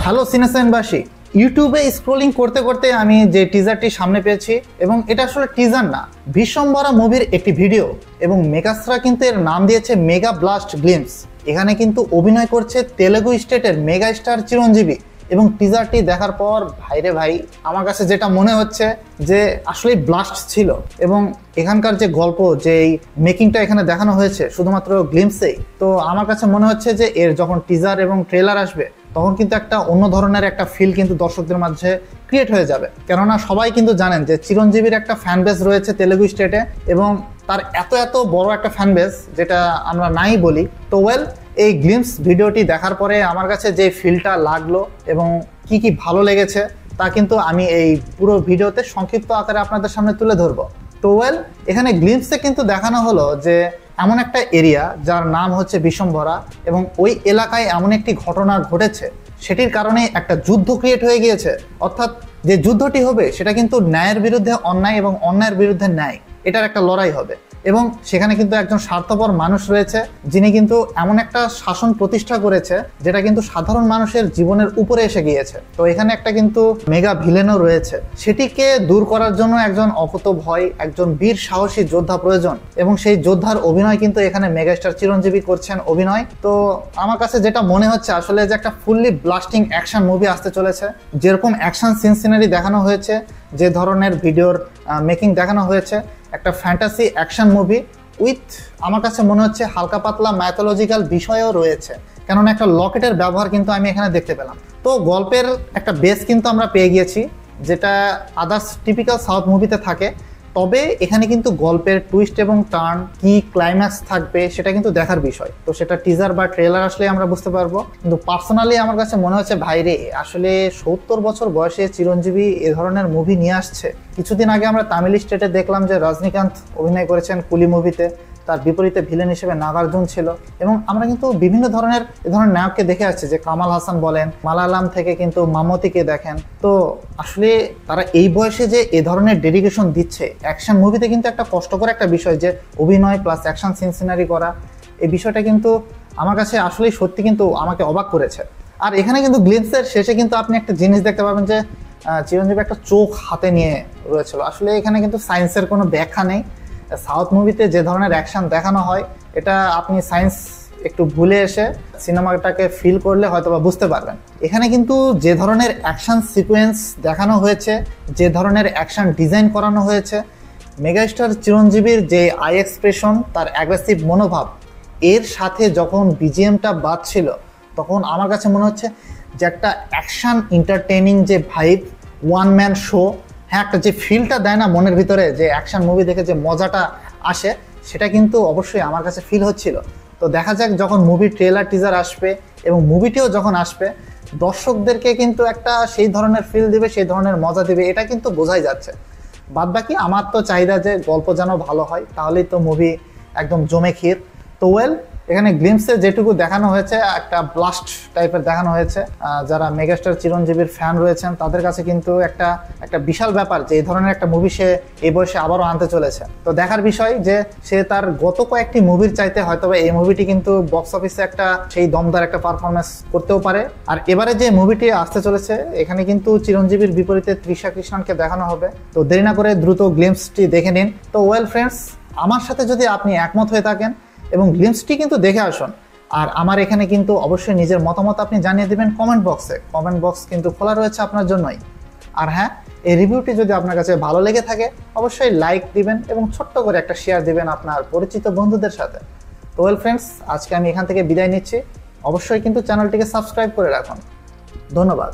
Hello সিনেসেনবাসী, ইউটিউবে scrolling করতে করতে আমি যে টিজারটি সামনে পেয়েছি, এবং এটা আসলে টিজার না, বিশ্বম্বরা মুভির একটি ভিডিও, এবং মেগাসরা কিন্তু এর নাম দিয়েছে মেগা ব্লাস্ট গ্লিমস। এখানে কিন্তু অভিনয় করছে তেলেগু স্টেটের মেগা স্টার চিরঞ্জীবী। এবং টিজারটি দেখার পর ভাইরে ভাই, আমার কাছে যেটা মনে হচ্ছে যে আসলে ব্লাস্ট ছিল। এবং এখানকার যে গল্প, যে এই মেকিংটা এখানে দেখানো হয়েছে শুধুমাত্র গ্লিমসেই, তো আমার কাছে মনে হচ্ছে যে এর যখন টিজার এবং ট্রেলার আসবে তখন কিন্তু একটা অন্য ধরনের একটা ফিল কিন্তু দর্শকদের মাঝে ক্রিয়েট হয়ে যাবে। কেননা সবাই কিন্তু জানেন যে চিরঞ্জীবীর একটা ফ্যান বেস রয়েছে তেলেগু স্টেটে, এবং তার এত বড় একটা ফ্যান বেস যেটা আমরা নাই বলি। তো ওয়েল, এই গ্লিমস ভিডিওটি দেখার পরে আমার কাছে যে ফিলটা লাগলো এবং কি ভালো লেগেছে তা কিন্তু আমি এই পুরো ভিডিওতে সংক্ষিপ্ত আকারে আপনাদের সামনে তুলে ধরবো। তো ওয়েল, এখানে গ্লিমসে কিন্তু দেখানো হলো যে এমন একটা এরিয়া যার নাম হচ্ছে বিশ্বম্বরা, এবং ওই এলাকায় এমন একটি ঘটনা ঘটেছে, সেটির কারণে একটা যুদ্ধ ক্রিয়েট হয়ে গিয়েছে। অর্থাৎ যে যুদ্ধটি হবে সেটা কিন্তু ন্যায়ের বিরুদ্ধে অন্যায় এবং অন্যায়ের বিরুদ্ধে ন্যায়, এটার একটা লড়াই হবে। এবং সেখানে কিন্তু একজন স্বার্থপর মানুষ রয়েছে যিনি কিন্তু এমন একটা শাসন প্রতিষ্ঠা করেছে যেটা কিন্তু সাধারণ মানুষের জীবনের উপরে এসে গিয়েছে। তো এখানে একটা কিন্তু মেগা ভিলেনও রয়েছে, সেটিকে দূর করার জন্য একজন অকুতোভয়, একজন বীর সাহসী যোদ্ধা প্রয়োজন, এবং সেই যোদ্ধার অভিনয় কিন্তু এখানে মেগাস্টার চিরঞ্জীবী করছেন অভিনয়। তো আমার কাছে যেটা মনে হচ্ছে আসলে যে একটা ফুললি ব্লাস্টিং অ্যাকশন মুভি আসতে চলেছে। যেরকম অ্যাকশন সিনারি দেখানো হয়েছে, যে ধরনের ভিডিওর মেকিং দেখানো হয়েছে, একটা ফ্যান্টাসি অ্যাকশন মুভি উইথ, আমার কাছে মনে হচ্ছে হালকা পাতলা ম্যাথোলজিক্যাল বিষয়ও রয়েছে, কেননা একটা লকেটের ব্যবহার কিন্তু আমি এখানে দেখতে পেলাম। তো গল্পের একটা বেস কিন্তু আমরা পেয়ে গিয়েছি, যেটা আদার্স টিপিক্যাল সাউথ মুভিতে থাকে। তবে এখানে কিন্তু গল্পের টুইস্ট এবং টার্ন কি ক্লাইম্যাক্স থাকবে সেটা কিন্তু দেখার বিষয়। তো সেটা টিজার বা ট্রেলার আসলে আমরা বুঝতে পারবো। কিন্তু পার্সোনালি আমার কাছে মনে হচ্ছে ভাইরে, আসলে 70 বছর বয়সে চিরঞ্জীবী এ ধরনের মুভি নিয়ে আসছে। কিছুদিন আগে আমরা তামিল স্টেটে দেখলাম যে রজনীকান্ত অভিনয় করেছেন কুলি মুভিতে, তার বিপরীতে ভিলেন হিসেবে নাগার্জুন ছিল। এবং আমরা কিন্তু বিভিন্ন ধরনের এ ধরনের নায়ককে দেখে আসছি, যে কামাল হাসান বলেন, মালায়ালাম থেকে কিন্তু মামতিকে দেখেন। তো আসলে তারা এই বয়সে যে এ ধরনের ডেডিকেশন দিচ্ছে অ্যাকশন মুভিতে, কিন্তু একটা কষ্টকর একটা বিষয় যে অভিনয় প্লাস অ্যাকশন সিনারি করা, এই বিষয়টা কিন্তু আমার কাছে আসলেই সত্যি কিন্তু আমাকে অবাক করেছে। আর এখানে কিন্তু গ্লিমসের শেষে কিন্তু আপনি একটা জিনিস দেখতে পাবেন যে চিরঞ্জীবী একটা চোখ হাতে নিয়ে রয়েছিল। আসলে এখানে কিন্তু সায়েন্সের কোনো ব্যাখ্যা নেই। সাউথ মুভিতে যে ধরনের অ্যাকশন দেখানো হয়, এটা আপনি সায়েন্স একটু ভুলে এসে সিনেমাটাকে ফিল করলে হয়তো বা বুঝতে পারবেন। এখানে কিন্তু যে ধরনের অ্যাকশন সিকোয়েন্স দেখানো হয়েছে, যে ধরনের অ্যাকশন ডিজাইন করানো হয়েছে, মেগাস্টার চিরঞ্জীবীর যে আই এক্সপ্রেশন, তার অ্যাগ্রেসিভ মনোভাব, এর সাথে যখন বিজিএমটা বাজছিল তখন আমার কাছে মনে হচ্ছে যে একটা অ্যাকশন এন্টারটেইনিং যে ভাইব, ওয়ান ম্যান শো, হ্যাঁ, একটা যে ফিলটা দেয় না মনের ভিতরে, যে অ্যাকশন মুভি দেখে যে মজাটা আসে, সেটা কিন্তু অবশ্যই আমার কাছে ফিল হচ্ছিল। তো দেখা যাক যখন মুভি ট্রেলার টিজার আসবে এবং মুভিটিও যখন আসবে, দর্শকদেরকে কিন্তু একটা সেই ধরনের ফিল দিবে, সেই ধরনের মজা দিবে, এটা কিন্তু বোঝাই যাচ্ছে। বাদ বাকি আমার তো চাহিদা যে গল্প যেন ভালো হয়, তাহলেই তো মুভি একদম জমে ক্ষীর। তো ওয়েল, এখানে গ্লিমসে যেটুকু দেখানো হয়েছে একটা ব্লাস্ট টাইপের দেখানো হয়েছে। যারা মেগাস্টার চিরঞ্জীবীর ফ্যান রয়েছেন তাদের কাছে কিন্তু একটা বিশাল ব্যাপার যে এই ধরনের একটা মুভি সে এই বয়সে আবারও আনতে চলেছে। তো দেখার বিষয় যে সে তার গত কয়েকটি মুভির চাইতে হয়তো এই মুভিটি কিন্তু বক্স অফিসে একটা সেই দমদার একটা পারফরমেন্স করতেও পারে। আর এবারে যে মুভিটি আসতে চলেছে, এখানে কিন্তু চিরঞ্জীবীর বিপরীতে তৃষা কৃষ্ণনকে দেখানো হবে। তো দেরি না করে দ্রুত গ্লিমসটি দেখে নিন। তো ওয়েল ফ্রেন্ডস, আমার সাথে যদি আপনি একমত হয়ে থাকেন এবং গ্লিমসটি কিন্তু দেখে আসুন, আর আমার এখানে কিন্তু অবশ্যই নিজের মতামত আপনি জানিয়ে দেবেন কমেন্ট বক্সে। কমেন্ট বক্স কিন্তু খোলা রয়েছে আপনার জন্যই। আর হ্যাঁ, এই রিভিউটি যদি আপনার কাছে ভালো লেগে থাকে অবশ্যই লাইক দিবেন এবং ছোট্ট করে একটা শেয়ার দিবেন আপনার পরিচিত বন্ধুদের সাথে। তো ওয়েল ফ্রেন্ডস, আজকে আমি এখান থেকে বিদায় নিচ্ছি। অবশ্যই কিন্তু চ্যানেলটিকে সাবস্ক্রাইব করে রাখুন। ধন্যবাদ।